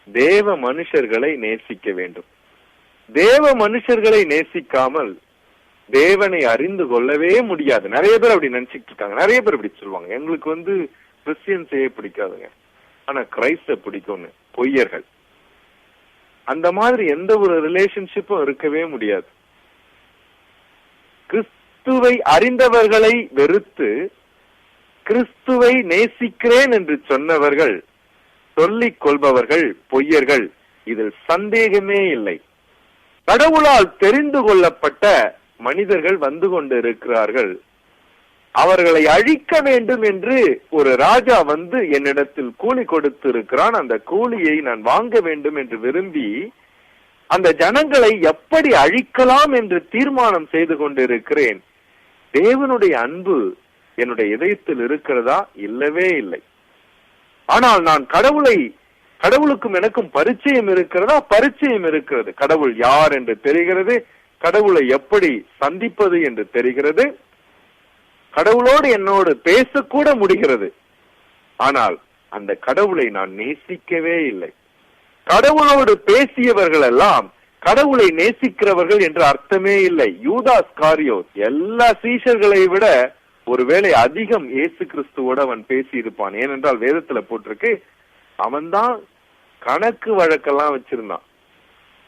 S1: தேவ மனுஷர்களை நேசிக்க வேண்டும். தேவ மனுஷர்களை நேசிக்காமல் தேவனை அறிந்து கொள்ளவே முடியாது. நிறைய பேர் அப்படி நினைச்சிட்டு இருக்காங்க. நிறைய பேர் அப்படி சொல்லுவாங்க, எங்களுக்கு கிறிஸ்டியன்ஸையே பிடிக்காதுங்க, ஆனா கிரைஸ்ட பிடிக்கும்னு. பொய்யர்கள். அந்த மாதிரி எந்த ஒரு ரிலேஷன்ஷிப்பும் இருக்கவே முடியாது. கிறிஸ்துவை அறிந்தவர்களை வெறுத்து கிறிஸ்துவை நேசிக்கிறேன் என்று சொன்னவர்கள், சொல்லிக் கொள்பவர்கள் பொய்யர்கள். இதில் சந்தேகமே இல்லை. கடவுளால் தெரிந்து கொள்ளப்பட்ட மனிதர்கள் வந்து கொண்டு இருக்கிறார்கள். அவர்களை அழிக்க வேண்டும் என்று ஒரு ராஜா என்னிடத்தில் கூலி கொடுத்து இருக்கிறான். அந்த கூலியை நான் வாங்க வேண்டும் என்று விரும்பி அந்த ஜனங்களை எப்படி அழிக்கலாம் என்று தீர்மானம் செய்து கொண்டிருக்கிறேன். தேவனுடைய அன்பு என்னுடைய இதயத்தில் இருக்கிறதா? இல்லவே இல்லை. ஆனால் நான் கடவுளுக்கும் எனக்கும் பரிச்சயம் இருக்கிறதா? பரிச்சயம் இருக்கிறது. கடவுள் யார் என்று தெரிகிறது, கடவுளை எப்படி சந்திப்பது என்று தெரிகிறது, கடவுளோடு என்னோடு பேசக்கூட முடிகிறது. ஆனால் அந்த கடவுளை நான் நேசிக்கவே இல்லை. கடவுளோடு பேசியவர்கள் எல்லாம் கடவுளை நேசிக்கிறவர்கள் என்று அர்த்தமே இல்லை. யூதாஸ் காரியோத் எல்லா சீஷர்களை விட ஒருவேளை அதிகம் இயேசு கிறிஸ்துவோடு அவன் பேசி இருப்பான். ஏனென்றால் வேதத்துல போட்டிருக்கு, அவன்தான் கணக்கு வழக்கெல்லாம் வச்சிருந்தான்.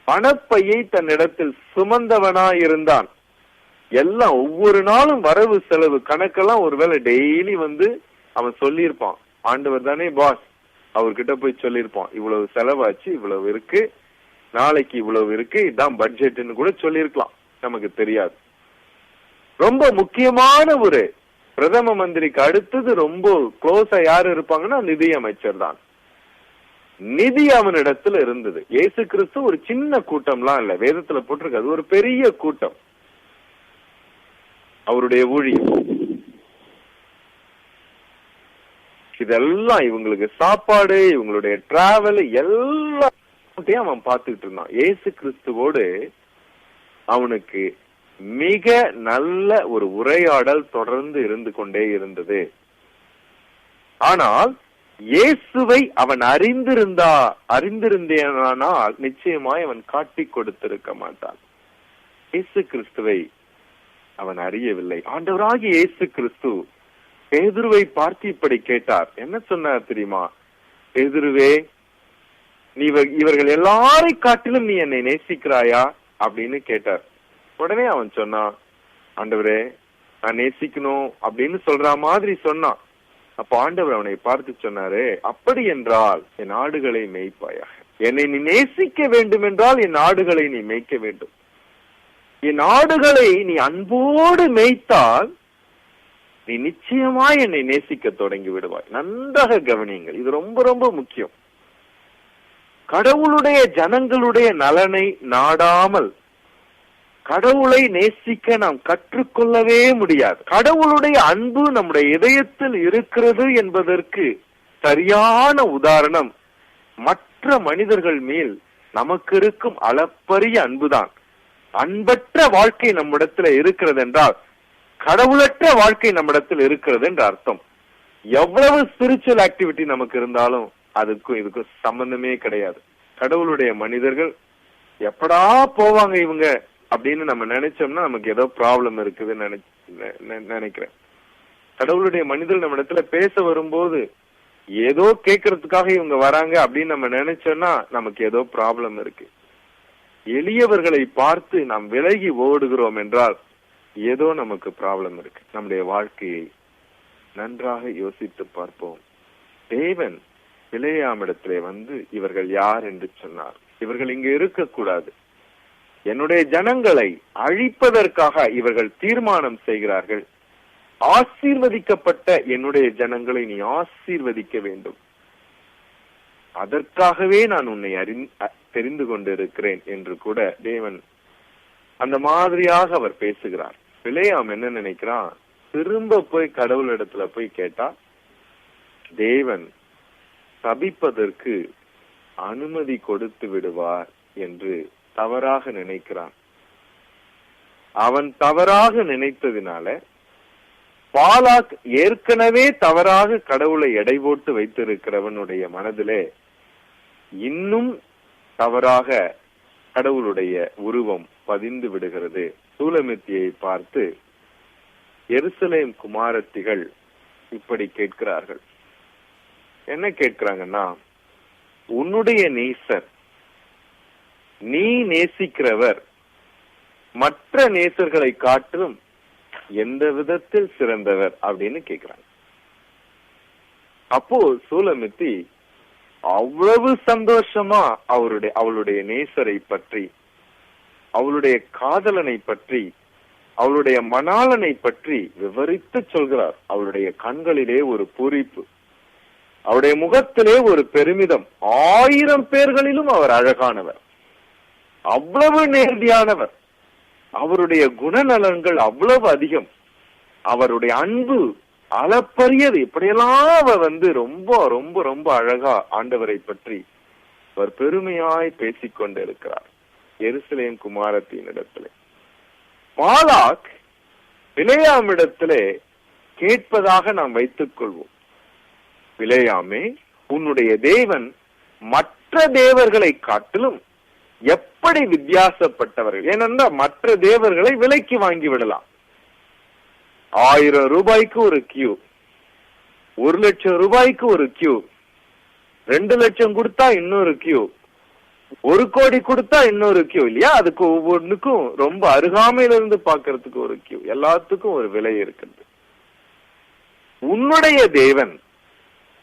S1: பணப்பையை தன்னிடத்தில் சுமந்தவனா இருந்தான். எல்லாம் ஒவ்வொரு நாளும் வரவு செலவு கணக்கெல்லாம் ஒருவேளை டெய்லி அவன் சொல்லியிருப்பான். ஆண்டவர் தானே பாஸ், அவர்கிட்ட போய் சொல்லியிருப்பான், இவ்வளவு செலவாச்சு, இவ்வளவு இருக்கு, நாளைக்கு இவ்வளவு இருக்கு, இதான் பட்ஜெட்னு கூட சொல்லியிருக்கலாம், நமக்கு தெரியாது. ரொம்ப முக்கியமான ஒரு பிரதம மந்திரிக்கு அடுத்தது ரொம்ப க்ளோஸா யாரு இருப்பாங்கன்னா நிதி அமைச்சர் தான். நிதி அவனிடத்துல இருந்தது. இயேசு கிறிஸ்து ஒரு சின்ன கூட்டம்லாம் இல்ல, வேதத்துல போட்டிருக்கு, அது ஒரு பெரிய கூட்டம். அவருடைய ஊழியம் இதெல்லாம், இவங்களுக்கு சாப்பாடு, இவங்களுடைய டிராவல் எல்லாத்தையும் அவன் பார்த்துட்டு இருந்தான். இயேசு கிறிஸ்துவோடு அவனுக்கு மிக நல்ல ஒரு உரையாடல் தொடர்ந்து இருந்து கொண்டே இருந்தது. ஆனால் இயேசுவை அவன் அறிந்திருந்தேனால் நிச்சயமாய் அவன் காட்டி கொடுத்திருக்க மாட்டான். இயேசு கிறிஸ்துவை அவன் அறியவில்லை. ஆண்டவராகிய இயேசு கிறிஸ்து பேதுருவை பார்த்து இப்படி கேட்டார். என்ன சொன்னார் தெரியுமா? பேதுருவே, நீ இவர்கள் எல்லாரை காட்டிலும் நீ என்னை நேசிக்கிறாயா அப்படின்னு கேட்டார். உடனே அவன் சொன்னான், ஆண்டவரே, நான் நேசிக்கணும் அப்படின்னு சொல்ற மாதிரி சொன்னான். அப்ப ஆண்டவர் அவனை பார்த்து சொன்னாரு, அப்படி என்றால் என் ஆடுகளை மேய்ப்பாயா. என்னை நீ நேசிக்க வேண்டும் என்றால் என் ஆடுகளை நீ மேய்க்க வேண்டும். என் ஆடுகளை நீ அன்போடு மேய்த்தால் நீ நிச்சயமாய் என்னை நேசிக்க தொடங்கி விடுவாய். நன்றாக கவனியுங்கள், இது ரொம்ப ரொம்ப முக்கியம். கடவுளுடைய ஜனங்களுடைய நலனை நாடாமல் கடவுளை நேசிக்க நாம் கற்றுக்கொள்ளவே முடியாது. கடவுளுடைய அன்பு நம்முடைய இதயத்தில் இருக்கிறது என்பதற்கு சரியான உதாரணம் மற்ற மனிதர்கள் மேல் நமக்கு இருக்கும் அளப்பரிய அன்புதான். அன்பற்ற வாழ்க்கை நம்மிடத்துல இருக்கிறது என்றால் கடவுளற்ற வாழ்க்கை நம்மிடத்தில் இருக்கிறது என்று அர்த்தம். எவ்வளவு ஸ்பிரிச்சுவல் ஆக்டிவிட்டி நமக்கு இருந்தாலும் அதுக்கும் இதுக்கும் சம்பந்தமே கிடையாது. கடவுளுடைய மனிதர்கள் எப்படா போவாங்க இவங்க அப்படின்னு நம்ம நினைச்சோம்னா நமக்கு ஏதோ ப்ராப்ளம் இருக்குதுன்னு நினைக்கிறேன். கடவுளுடைய மனிதர்கள் நம்ம இடத்துல பேச வரும்போது ஏதோ கேட்கறதுக்காக இவங்க வராங்க அப்படின்னு நம்ம நினைச்சோம்னா நமக்கு ஏதோ ப்ராப்ளம் இருக்கு. எளியவர்களை பார்த்து நாம் விலகி ஓடுகிறோம் என்றால் ஏதோ நமக்கு ப்ராப்ளம் இருக்கு. நம்முடைய வாழ்க்கையை நன்றாக யோசித்து பார்ப்போம். தேவன் பிலேயாமிடத்திலே வந்து இவர்கள் யார் என்று சொன்னார். இவர்கள் இங்கு இருக்கக்கூடாது. என்னுடைய ஜனங்களை அழிப்பதற்காக இவர்கள் தீர்மானம் செய்கிறார்கள். ஆசீர்வதிக்கப்பட்ட என்னுடைய ஜனங்களை நீ ஆசீர்வதிக்க வேண்டும், அதற்காகவே நான் உன்னை தெரிந்து கொண்டிருக்கிறேன் என்று கூட தேவன் அந்த மாதிரியாக அவர் பேசுகிறார். பிலேயாம் என்ன நினைக்கிறான், திரும்ப போய் கடவுள் இடத்துல போய் கேட்டா தேவன் சபிப்பதற்கு அனுமதி கொடுத்து விடுவார் என்று தவறாக நினைக்கிறான். அவன் தவறாக நினைத்ததினால பாலாக் ஏற்கனவே தவறாக கடவுளை எடை போட்டு வைத்திருக்கிறவனுடைய மனதிலே இன்னும் தவறாக கடவுளுடைய உருவம் பதிந்து விடுகிறது. சூலமித்தியை பார்த்து எருசலேம் குமாரத்திகள் இப்படி கேட்கிறார்கள். என்ன கேட்கிறாங்கன்னா, உன்னுடைய நேசர், நீ நேசிக்கிறவர் மற்ற நேசர்களை காட்டிலும் எந்த விதத்தில் சிறந்தவர் அப்படின்னு கேட்கிறாங்க. அப்போ சூலமித்தி அவ்வளவு சந்தோஷமா அவளுடைய நேசரை பற்றி, அவளுடைய காதலனை பற்றி, அவளுடைய மணாளனை பற்றி விவரித்து சொல்கிறார். அவளுடைய கண்களிலே ஒரு பூரிப்பு, அவருடைய முகத்திலே ஒரு பெருமிதம். 1000 பேர்களிலும் அவர் அழகானவர், அவ்வளவு நேர்த்தியானவர், அவருடைய குணநலன்கள் அவ்வளவு அதிகம், அவருடைய அன்பு அளப்பரியது. இப்படியெல்லாம் அவர் ரொம்ப ரொம்ப ரொம்ப அழகா ஆண்டவரை பற்றி அவர் பெருமையாய் பேசிக்கொண்டு இருக்கிறார் எருசலேம் குமாரத்தின் இடத்திலே. பாலாக் பிலேயாமிடத்திலே கேட்பதாக நாம் வைத்துக் கொள்வோம், பிலேயாமே, உன்னுடைய தேவன் மற்ற தேவர்களை காட்டிலும் எப்படி வித்தியாசப்பட்டவர்கள். ஏனென்றால் மற்ற தேவர்களை விலைக்கு வாங்கி விடலாம். 1000 ரூபாய்க்கு ஒரு கியூ, 1 லட்சம் ரூபாய்க்கு ஒரு கியூ, 2 லட்சம் கொடுத்தா இன்னொரு கியூ, 1 கோடி கொடுத்தா இன்னொரு கியூ, இல்லையா? அதுக்கு ஒவ்வொன்றுக்கும் ரொம்ப அருகாமையில இருந்து பாக்குறதுக்கு ஒரு கியூ, எல்லாத்துக்கும் ஒரு விலை இருக்குது. உன்னுடைய தேவன்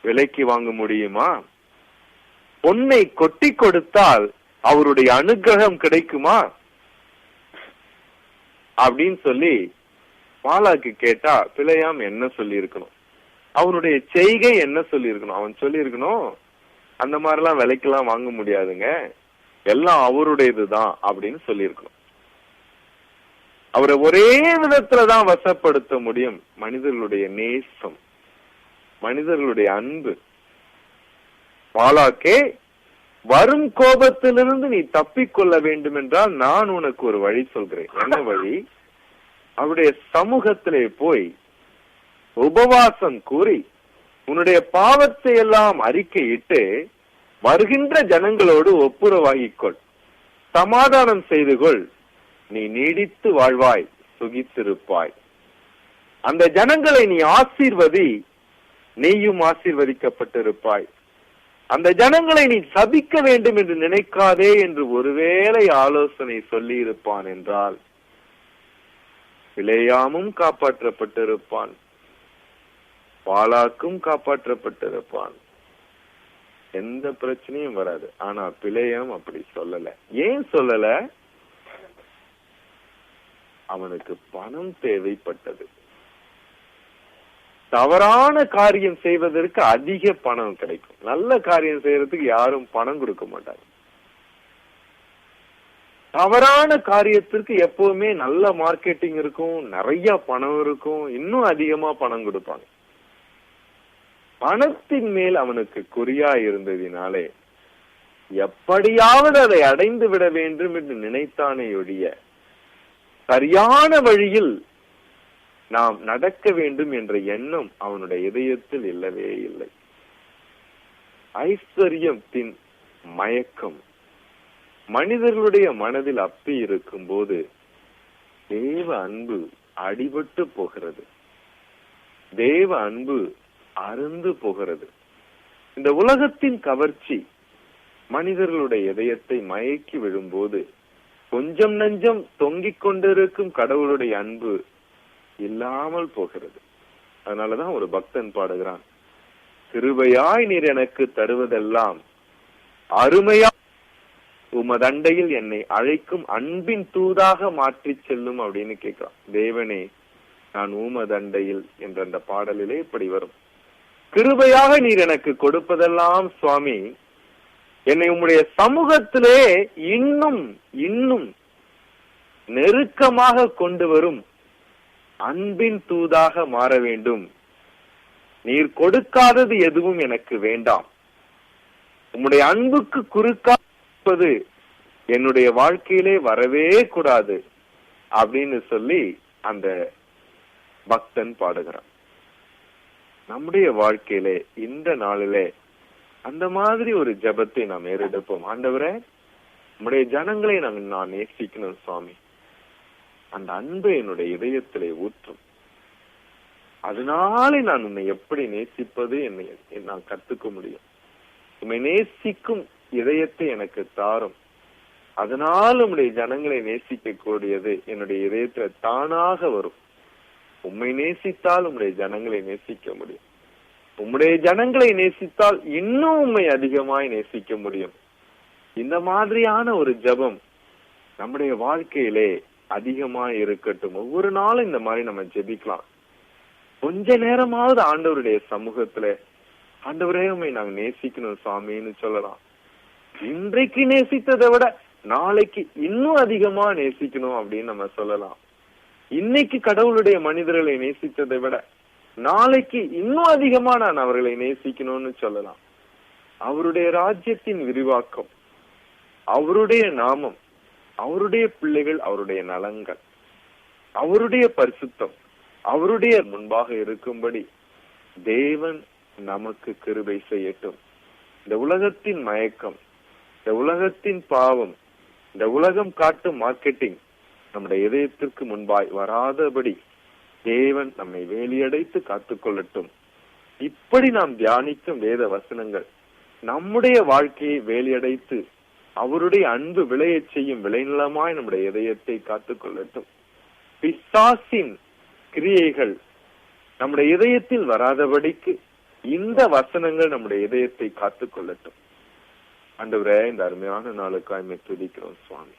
S1: விலைக்கு வாங்க முடியுமா? பொன்னை கொட்டி கொடுத்தால் அவருடைய அனுகிரகம் கிடைக்குமா அப்படின்னு சொல்லி பாலாக்கு கேட்டா பிலேயாம் என்ன சொல்லி இருக்கணும், அவனுடைய செய்கை என்ன சொல்லி இருக்கணும்? அவன் சொல்லி இருக்கணும், அந்த மாதிரிலாம் விலைக்கெல்லாம் வாங்க முடியாதுங்க, எல்லாம் அவருடையதுதான் அப்படின்னு சொல்லி இருக்கணும். அவரை ஒரே விதத்துலதான் வசப்படுத்த முடியும், மனிதர்களுடைய நேசம், மனிதர்களுடைய அன்பு. பாலாக்கே, வரும் கோபத்திலிருந்து நீ தப்பிக்கொள்ள வேண்டும் என்றால் நான் உனக்கு ஒரு வழி சொல்கிறேன். என்ன வழி? அவருடைய சமூகத்திலே போய் உபவாசம் கூறி உன்னுடைய பாவத்தை எல்லாம் அறிக்கையிட்டு வருகின்ற ஜனங்களோடு ஒப்புரவாகிக்கொள், சமாதானம் செய்து கொள், நீ நீடித்து வாழ்வாய், சுகித்திருப்பாய். அந்த ஜனங்களை நீ ஆசீர்வதி, நீயும் ஆசீர்வதிக்கப்பட்டிருப்பாய். அந்த ஜனங்களை நீ சபிக்க வேண்டும் என்று நினைக்காதே என்று ஒருவேளை ஆலோசனை சொல்லி இருப்பான் என்றால் பிலேயாமும் காப்பாற்றப்பட்டிருப்பான், பாலாக்கும் காப்பாற்றப்பட்டிருப்பான், எந்த பிரச்சனையும் வராது. ஆனா பிலேயாம் அப்படி சொல்லல. ஏன் சொல்லல? அவனுக்கு பணம் தேவைப்பட்டது. தவறான காரியம் செய்வதற்கு அதிக பணம் கிடைக்கும், நல்ல காரியம் செய்யறதுக்கு யாரும் பணம் கொடுக்க மாட்டாங்க. தவறான காரியத்திற்கு எப்பவுமே நல்ல மார்க்கெட்டிங் இருக்கும், நிறைய பணம் இருக்கும், இன்னும் அதிகமா பணம் கொடுப்பாங்க. பணத்தின் மேல் அவனுக்கு குறியா இருந்ததினாலே எப்படியாவது அதை அடைந்து விட வேண்டும் என்று நினைத்தானே ஒழிய சரியான வழியில் நாம் நடக்க வேண்டும் என்ற எண்ணம் அவனுடைய இதயத்தில் இல்லவே இல்லை. ஐஸ்வர்யத்தின் மயக்கம் மனிதர்களுடைய மனதில் அப்பி இருக்கும் போது தேவ அன்பு அடிபட்டு போகிறது, தேவ அன்பு அருந்து போகிறது. இந்த உலகத்தின் கவர்ச்சி மனிதர்களுடைய இதயத்தை மயக்கி விடும்போது கொஞ்சம் நஞ்சம் தொங்கிக் கொண்டிருக்கும் கடவுளுடைய அன்பு இல்லாமல் போகிறது. அதனாலதான் ஒரு பக்தன் பாடுகிறான், கிருபையாய் நீர் எனக்கு தருவதெல்லாம் அருமையா உமதண்டையில் என்னை அழைக்கும் அன்பின் தூதாக மாற்றி செல்லும் அப்படின்னு கேட்கிறான். தேவனே நான் உமதண்டையில் என்ற அந்த பாடலிலே இப்படி வரும், கிருபையாக நீர் எனக்கு கொடுப்பதெல்லாம் சுவாமி என்னை உம்முடைய சமூகத்திலே இன்னும் இன்னும் நெருக்கமாக கொண்டு வரும் அன்பின் தூதாக மாற வேண்டும். நீர் கொடுக்காதது எதுவும் எனக்கு வேண்டாம், உம்முடைய அன்புக்கு குறுக்காது என்னுடைய வாழ்க்கையிலே வரவே கூடாது அப்படின்னு சொல்லி அந்த பக்தன் பாடுகிறான். நம்முடைய வாழ்க்கையிலே இந்த நாளிலே அந்த மாதிரி ஒரு ஜெபத்தை நாம் ஏறெடுப்போம். ஆண்டவரே நம்முடைய ஜனங்களை நான் நேசிக்கணும் சுவாமி, அந்த அன்பை என்னுடைய இதயத்திலே ஊற்றும், அதனாலே நான் உன்னை எப்படி நேசிப்பது என்னை நான் கத்துக்க முடியும். உண்மை நேசிக்கும் இதயத்தை எனக்கு தாரும், அதனால் உம்முடைய ஜனங்களை நேசிக்க கூடியது என்னுடைய இதயத்துல தானாக வரும். உம்மை நேசித்தால் உம்முடைய ஜனங்களை நேசிக்க முடியும், உம்முடைய ஜனங்களை நேசித்தால் இன்னும் உம்மை அதிகமாய் நேசிக்க முடியும். இந்த மாதிரியான ஒரு ஜெபம் நம்முடைய வாழ்க்கையிலே அதிகமாய் இருக்கட்டும். ஒவ்வொரு நாளும் இந்த மாதிரி நம்ம ஜெபிக்கலாம். கொஞ்ச நேரமாவது ஆண்டவருடைய சமூகத்துல ஆண்டவரே உம்மை நாங்க நேசிக்கணும் சுவாமின்னு சொல்லலாம். இன்றைக்கு நேசித்ததை விட நாளைக்கு இன்னும் அதிகமா நேசிக்கணும் அப்படின்னு நம்ம சொல்லலாம். இன்னைக்கு கடவுளுடைய மனிதர்களை நேசித்ததை விட நாளைக்கு இன்னும் அதிகமா நான் அவர்களை நேசிக்கணும்னு சொல்லலாம். அவருடைய ராஜ்யத்தின் விரிவாக்கம், அவருடைய நாமம், அவருடைய பிள்ளைகள், அவருடைய நலன்கள், அவருடைய பரிசுத்தம் அவருடைய முன்பாக இருக்கும்படி தேவன் நமக்கு கிருபை செய்யட்டும். இந்த உலகத்தின் மயக்கம், இந்த உலகத்தின் பாவம், இந்த உலகம் காட்டும் மார்க்கெட்டிங் நம்முடைய இதயத்திற்கு முன்பாய் வராதபடி தேவன் நம்மை வேலியடைத்து காத்துக்கொள்ளட்டும். இப்படி நாம் தியானிக்கும் வேத வசனங்கள் நம்முடைய வாழ்க்கையை வேலியடைத்து அவருடைய அன்பு விளைய செய்யும் விளைநிலமாய் நம்முடைய இதயத்தை காத்துக்கொள்ளட்டும். பிசாசின் கிரியைகள் நம்முடைய இதயத்தில் வராதபடிக்கு இந்த வசனங்கள் நம்முடைய இதயத்தை காத்துக்கொள்ளட்டும். ஆண்டவரே இந்த அருமையான நாளுக்காய் துதிக்கிறோம் சுவாமி.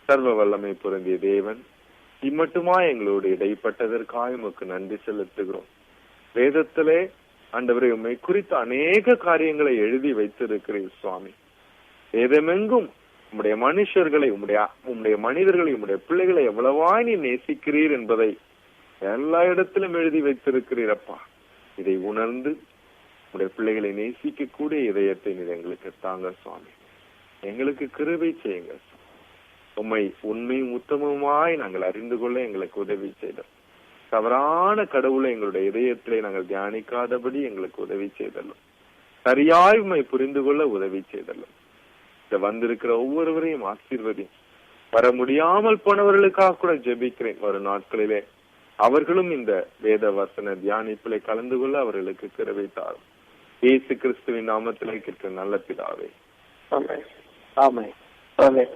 S1: சர்வ வல்லமை பொருந்திய தேவன், இம்மட்டுமா எங்களோடு இடைப்பட்டதற்காக உமக்கு நன்றி செலுத்துகிறோம். வேதத்திலே ஆண்டவரே உம்மை குறித்த அநேக காரியங்களை எழுதி வைத்திருக்கிறீர் சுவாமி. வேதமெங்கும் உம்முடைய மனுஷர்களை, உம்முடைய மனிதர்களை, உம்முடைய பிள்ளைகளை எவ்வளவாய் நீ நேசிக்கிறீர் என்பதை எல்லா இடத்திலும் எழுதி வைத்திருக்கிறீரப்பா. இதை உணர்ந்து உம்முடைய பிள்ளைகளை நேசிக்க கூடிய இதயத்தை நீர் எங்களுக்கு தாங்க சுவாமி. எங்களுக்கு கிருபை செய்யுங்க. உம்மை உண்மையும் உத்தமமாய் நாங்கள் அறிந்து கொள்ள எங்களுக்கு உதவி செய்தோம். தவறான கடவுளை எங்களுடைய இதயத்திலே நாங்கள் தியானிக்காதபடி எங்களுக்கு உதவி செய்தலும், சரியாய் உம்மை புரிந்து கொள்ள உதவி செய்தலும். இந்த வந்திருக்கிற ஒவ்வொருவரையும் ஆசீர்வதியும். வர முடியாமல் போனவர்களுக்காக கூட ஜெபிக்கிறேன். வரும் நாட்களிலே அவர்களும் இந்த வேத வசன தியானிப்பிலே கலந்து கொள்ள அவர்களுக்கு கிருபை தாரும். இயேசு கிறிஸ்துவின் நாமத்திலே கேட்கிற நல்ல பிதாவே.
S2: ஆமென். ஆமென். ஆமென்.